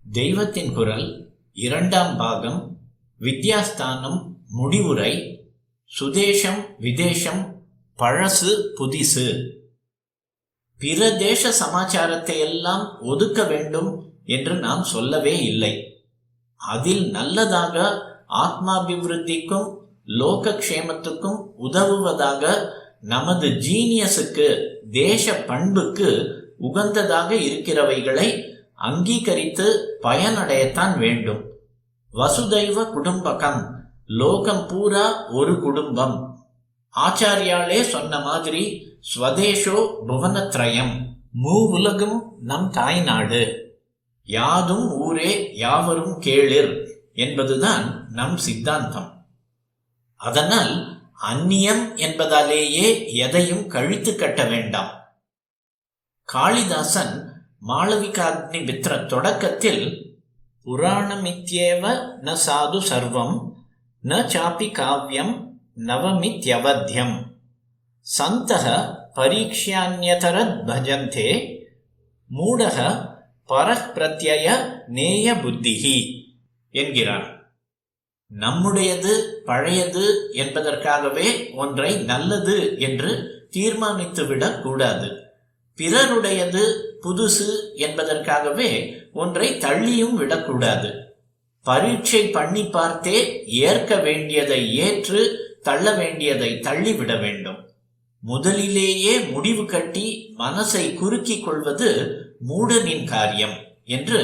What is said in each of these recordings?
தெய்வத்தின் குரல் இரண்டாம் பாகம் வித்யாஸ்தானம் முடிவுரை சுதேசம் விதேசம் பழசு புதிசு. பிற தேச சமாச்சாரத்தை எல்லாம் ஒதுக்க வேண்டும் என்று நாம் சொல்லவே இல்லை. அதில் நல்லதாக ஆத்மாபிவிருத்திக்கும் லோகக்ஷேமத்துக்கும் உதவுவதாக நமது ஜீனியஸுக்கு தேச பண்புக்கு உகந்ததாக இருக்கிறவைகளை அங்கீகரித்து பயனடையத்தான் வேண்டும். வசுதைவ குடும்பகம், லோகம் பூரா ஒரு குடும்பம். ஆச்சாரியாலே சொன்ன மாதிரி ஸ்வதேஷோ புவனத்ரயம், மூவுலகும் நம் தாய்நாடு, யாதும் ஊரே யாவரும் கேளிர் என்பதுதான் நம் சித்தாந்தம். அதனால் அந்நியம் என்பதாலேயே எதையும் கழித்து கட்ட வேண்டாம். காளிதாசன் மாளவிகாக்னி மித்ர தொடக்கத்தில் புராணமித்யேவ ந சாது சர்வம் ந சாபி காவ்யம் நவமித்யவத்யம் சந்தஹ பரீக்ஷ்யான்யதரத் பஜந்தே மூடஹ பரஹ் பிரத்யய நேய புத்திஹி என்கிறார். நம்முடையது பழையது என்பதற்காகவே ஒன்றை நல்லது என்று தீர்மானித்துவிடக் கூடாது. பிறருடையது புதுசு என்பதற்காகவே ஒன்றை தள்ளியும் விடக்கூடாது. பரீட்சை பண்ணி பார்த்தே ஏற்க வேண்டியதை ஏற்று தள்ள வேண்டியதை தள்ளிவிட வேண்டும். முதலிலேயே முடிவு கட்டி மனசை குறுக்கிக் கொள்வது மூடனின் காரியம் என்று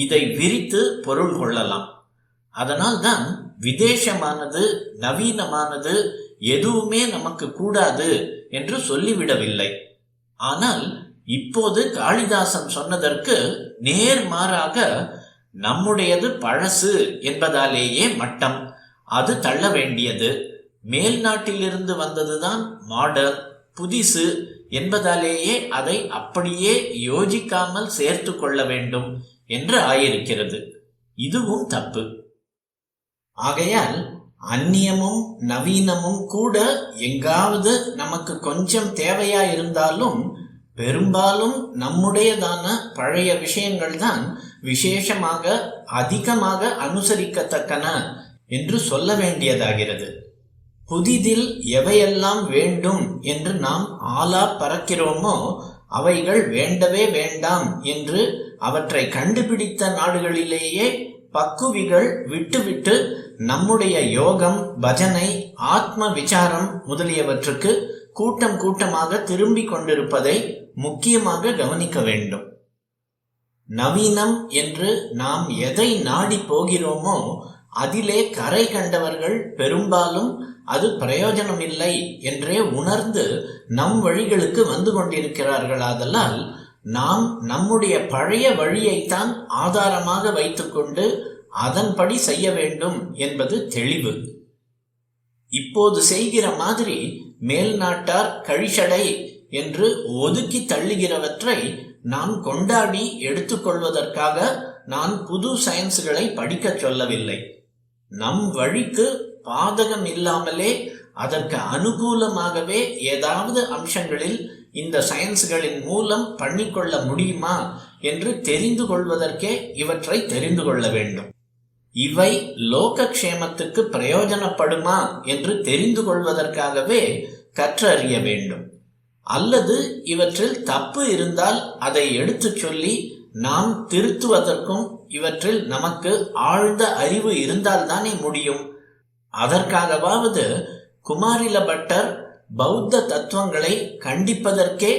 இதை விரித்து பொருள் கொள்ளலாம். அதனால்தான் விதேசமானது நவீனமானது எதுவுமே நமக்கு கூடாது என்று சொல்லிவிடவில்லை. ஆனால் இப்போது காளிதாசன் சொன்னதற்கு நேர்மாறாக நம்முடையது பழசு என்பதாலேயே மட்டம், அது தள்ள வேண்டியது. மேல் நாட்டிலிருந்து வந்ததுதான் மாடர்ன், புதிசு என்பதாலேயே அதை அப்படியே யோசிக்காமல் சேர்த்து கொள்ள வேண்டும் என்று ஆயிருக்கிறது. இதுவும் தப்பு. ஆகையால் அந்நியமும் நவீனமும் கூட எங்காவது நமக்கு கொஞ்சம் தேவையா இருந்தாலும் பெரும்பாலும் நம்முடையதான பழைய விஷயங்கள் தான் விசேஷமாக அதிகமாக அனுசரிக்கத்தக்கன என்று சொல்ல வேண்டியதாகிறது. புதிதில் எவையெல்லாம் வேண்டும் என்று நாம் ஆலா பறக்கிறோமோ அவைகள் வேண்டவே வேண்டாம் என்று அவற்றை கண்டுபிடித்த நாடுகளிலேயே பக்குவிகள் விட்டுவிட்டு நம்முடைய யோகம், பஜனை, ஆத்ம விசாரம் முதலியவற்றுக்கு கூட்டம் கூட்டமாக திரும்பி கொண்டிருப்பதை முக்கியமாக கவனிக்க வேண்டும். நவீனம் என்று நாம் எதை நாடி போகிறோமோ அதிலே கரை கண்டவர்கள் பெரும்பாலும் அது பிரயோஜனமில்லை என்றே உணர்ந்து நம் வழிகளுக்கு வந்து கொண்டிருக்கிறார்களாதலால் நாம் நம்முடைய பழைய வழியைத்தான் ஆதாரமாக வைத்துக்கொண்டு அதன்படி செய்ய வேண்டும் என்பது தெளிவு. இப்போது செய்கிற மாதிரி மேல் நாட்டார் கழிசடை என்று ஒதுக்கி தள்ளுகிறவற்றை நாம் கொண்டாடி எடுத்துக்கொள்வதற்காக நான் புது சயின்ஸ்களை படிக்க சொல்லவில்லை. நம் வழிக்கு பாதகம் இல்லாமலே அதற்கு அனுகூலமாகவே ஏதாவது அம்சங்களில் இந்த சயின்ஸ்களின் மூலம் பண்ணிக்கொள்ள முடியுமா என்று தெரிந்து கொள்வதற்கே இவற்றை தெரிந்து கொள்ள வேண்டும். இவை லோகக்ஷேமத்துக்கு பிரயோஜனப்படுமா என்று தெரிந்து கொள்வதற்காகவே கற்றறிய வேண்டும். அல்லது இவற்றில் தப்பு இருந்தால் அதை எடுத்து சொல்லி நாம் திருத்துவதற்கும் இவற்றில் நமக்கு ஆழ்ந்த அறிவு இருந்தால்தானே முடியும். அதற்காகவாவது குமாரில பட்டர் பௌத்த தத்துவங்களை கண்டிப்பதற்கே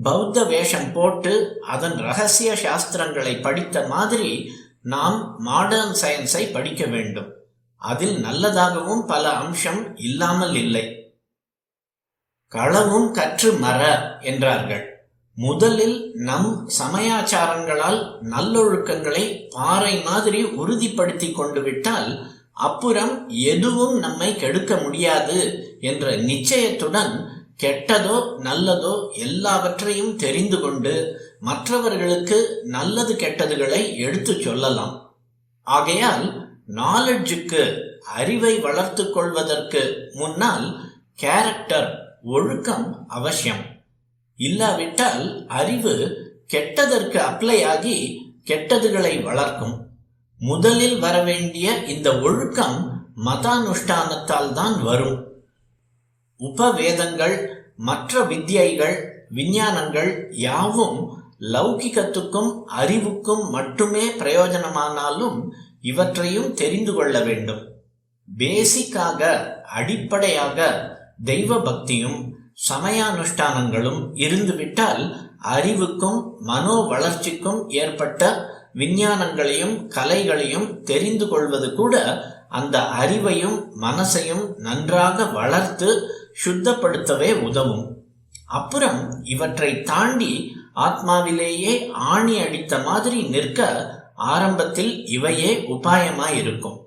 பௌத்த வேஷம் போட்டு அதன் ரகசிய சாஸ்திரங்களை படித்த மாதிரி நாம் மாடர்ன் சயின்ஸை படிக்க வேண்டும். அதில் நல்லதாகவும் பல அம்சம் இல்லாமல் இல்லை. களவும் கற்று மற என்றார்கள். முதலில் நம் சமயாச்சாரங்களால் நல்லொழுக்கங்களை பாறை மாதிரி உறுதிப்படுத்தி கொண்டு விட்டால் அப்புறம் எதுவும் நம்மை கெடுக்க முடியாது என்ற நிச்சயத்துடன் கெட்டதோ நல்லதோ எல்லாவற்றையும் தெரிந்து கொண்டு மற்றவர்களுக்கு நல்லது கெட்டதுகளை எடுத்து சொல்லலாம். ஆகையால் நாலெட்ஜுக்கு, அறிவை வளர்த்து கொள்வதற்கு முன்னால் கேரக்டர், ஒழுக்கம் அவசியம். இல்லாவிட்டால் அறிவு கெட்டதற்கு அப்ளை ஆகி கெட்டதுகளை வளர்க்கும். முதலில் வரவேண்டிய இந்த ஒழுக்கம் மதானுஷ்டானத்தால் தான் வரும். உபவேதங்கள், மற்ற வித்யைகள், விஞ்ஞானங்கள் யாவும் லௌகிகத்துக்கும் அறிவுக்கும் மட்டுமே பிரயோஜனமானாலும் இவற்றையும் தெரிந்து கொள்ள வேண்டும். பேசிக்காக, அடிப்படையாக தெய்வ பக்தியும் சமயானுஷ்டானங்களும் இருந்துவிட்டால் அறிவுக்கும் மனோ வளர்ச்சிக்கும் ஏற்பட்ட விஞ்ஞானங்களையும் கலைகளையும் தெரிந்து கொள்வது கூட அந்த அறிவையும் மனசையும் நன்றாக வளர்த்து சுத்தப்படுத்தவே உதவும். அப்புறம் இவற்றை தாண்டி ஆத்மாவிலேயே ஆணி அடித்த மாதிரி நிற்க ஆரம்பத்தில் இவையே உபாயமாயிருக்கும்.